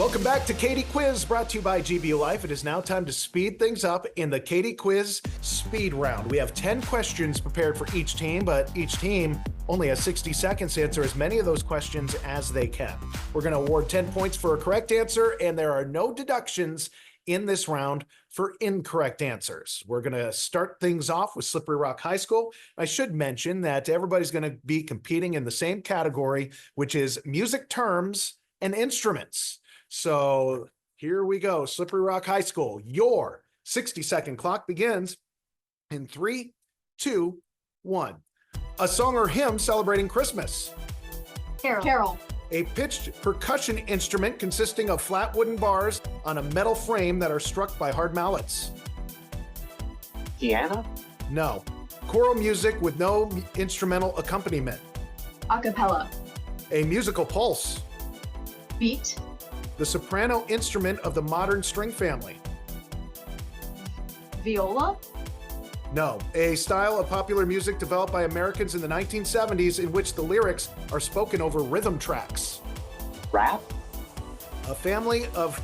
Welcome back to Katie Quiz, brought to you by GB Life. It is now time to speed things up in the Katie Quiz speed round. We have 10 questions prepared for each team, but each team only has 60 seconds to answer as many of those questions as they can. We're going to award 10 points for a correct answer, and there are no deductions in this round for incorrect answers. We're going to start things off with Slippery Rock High School. I should mention that everybody's going to be competing in the same category, which is music terms and instruments. So here we go. Slippery Rock High School, your 60-second clock begins in 3, 2, 1. A song or hymn celebrating Christmas. Carol. A pitched percussion instrument consisting of flat wooden bars on a metal frame that are struck by hard mallets. Piano? No. Choral music with no instrumental accompaniment. Acapella. A musical pulse. Beat. The soprano instrument of the modern string family. Viola. No. A style of popular music developed by Americans in the 1970s in which the lyrics are spoken over rhythm tracks. Rap? A family of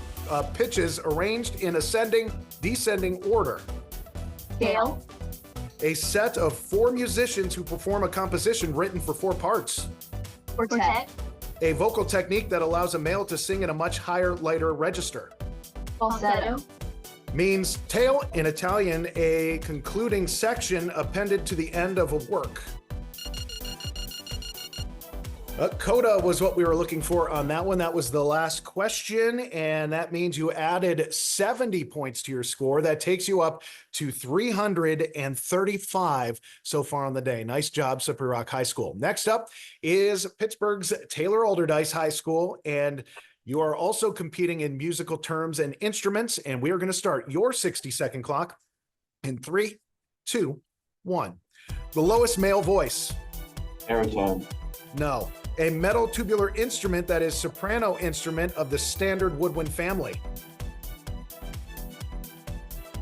pitches arranged in ascending, descending order. Scale. A set of 4 musicians who perform a composition written for 4 parts. Quartet. A vocal technique that allows a male to sing in a much higher, lighter register. Falsetto. Means tail in Italian, a concluding section appended to the end of a work. Coda was what we were looking for on that one. That was the last question, and that means you added 70 points to your score. That takes you up to 335 so far on the day. Nice job, Slippery Rock High School. Next up is Pittsburgh's Taylor Allderdice High School, and you are also competing in musical terms and instruments, and we are going to start your 60-second clock in 3, 2, 1. The lowest male voice. Baritone. No. A metal tubular instrument that is soprano instrument of the standard woodwind family.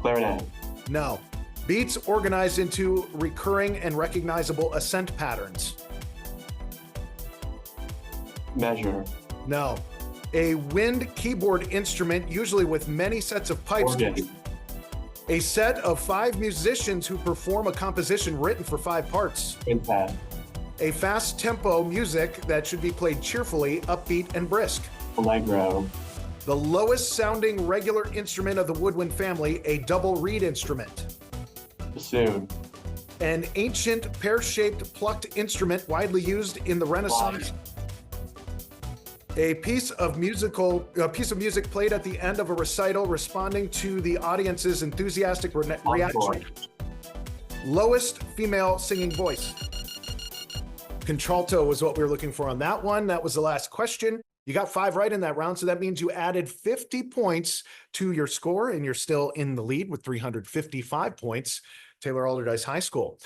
Clarinet. No. Beats organized into recurring and recognizable ascent patterns. Measure. No. A wind keyboard instrument, usually with many sets of pipes. Organ. A set of 5 musicians who perform a composition written for 5 parts. Quintet. A fast tempo music that should be played cheerfully, upbeat, and brisk. Allegro. The lowest sounding regular instrument of the woodwind family, a double reed instrument. Bassoon. An ancient pear-shaped plucked instrument widely used in the Renaissance. A piece of music played at the end of a recital, responding to the audience's enthusiastic reaction. Lowest female singing voice. Contralto was what we were looking for on that one. That was the last question. You got 5 right in that round, so that means you added 50 points to your score, and you're still in the lead with 355 points. Taylor Allderdice High School.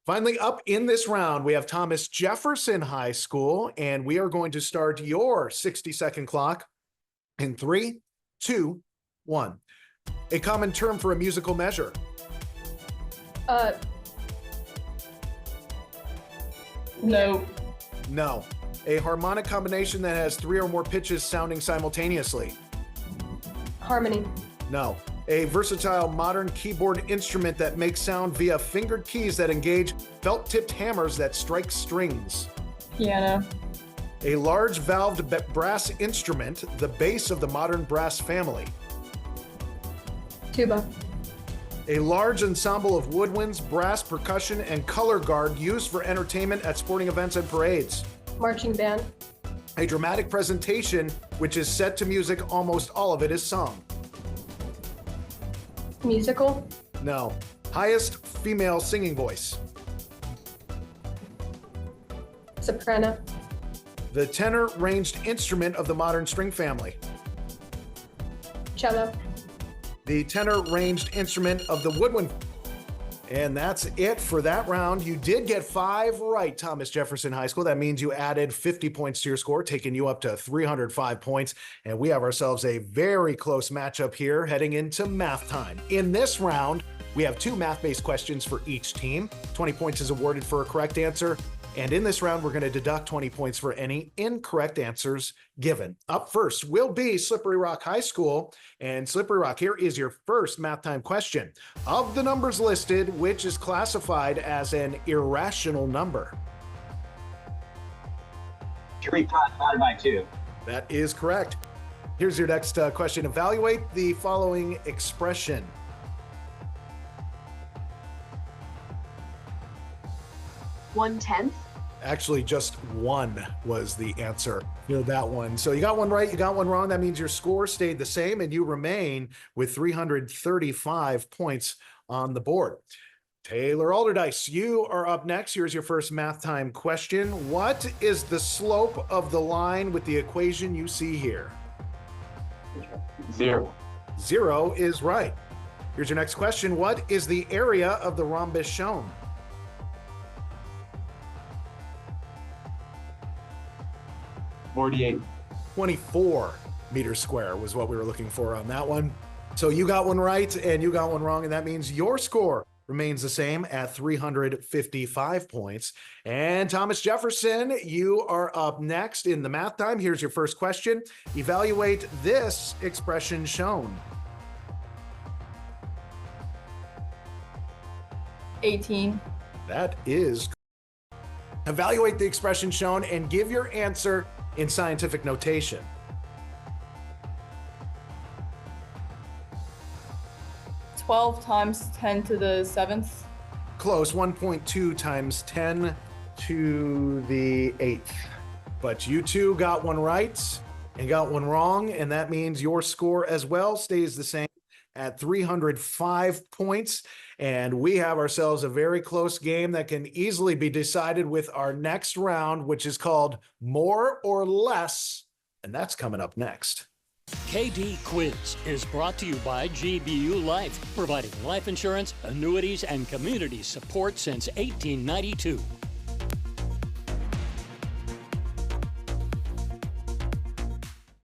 Finally, up in this round, we have Thomas Jefferson High School, and we are going to start your 60-second clock in 3, 2, 1. A common term for a musical measure. No. No. A harmonic combination that has 3 or more pitches sounding simultaneously. Harmony. No. A versatile modern keyboard instrument that makes sound via fingered keys that engage felt-tipped hammers that strike strings. Piano. A large valved brass instrument, the base of the modern brass family. Tuba. A large ensemble of woodwinds, brass, percussion, and color guard used for entertainment at sporting events and parades. Marching band. A dramatic presentation which is set to music, almost all of it is sung. Musical. No. Highest female singing voice. Soprano. The tenor ranged instrument of the modern string family. Cello. The tenor ranged instrument of the woodwind. And that's it for that round. You did get 5 right, Thomas Jefferson High School. That means you added 50 points to your score, taking you up to 305 points. And we have ourselves a very close matchup here heading into math time. In this round, we have 2 math-based questions for each team. 20 points is awarded for a correct answer. And in this round, we're going to deduct 20 points for any incorrect answers given. Up first will be Slippery Rock High School. And Slippery Rock, here is your first math time question. Of the numbers listed, which is classified as an irrational number? 3 divided by 2. That is correct. Here's your next question. Evaluate the following expression. 1/10. Actually, just 1 was the answer. You know that one. So you got one right, you got one wrong. That means your score stayed the same and you remain with 335 points on the board. Taylor Allderdice, you are up next. Here's your first math time question. What is the slope of the line with the equation you see here? 0. 0 is right. Here's your next question. What is the area of the rhombus shown? 48. 24 meters square was what we were looking for on that one. So you got one right and you got one wrong, and that means your score remains the same at 355 points. And Thomas Jefferson, you are up next in the math time. Here's your first question. Evaluate this expression shown. 18. That is. Evaluate the expression shown and give your answer in scientific notation. 12 times 10 to the 7th. Close, 1.2 times 10 to the 8th. But you two got one right and got one wrong, and that means your score as well stays the same at 305 points. And we have ourselves a very close game that can easily be decided with our next round, which is called More or Less, and that's coming up next. KD Quiz is brought to you by GBU Life, providing life insurance, annuities, and community support since 1892.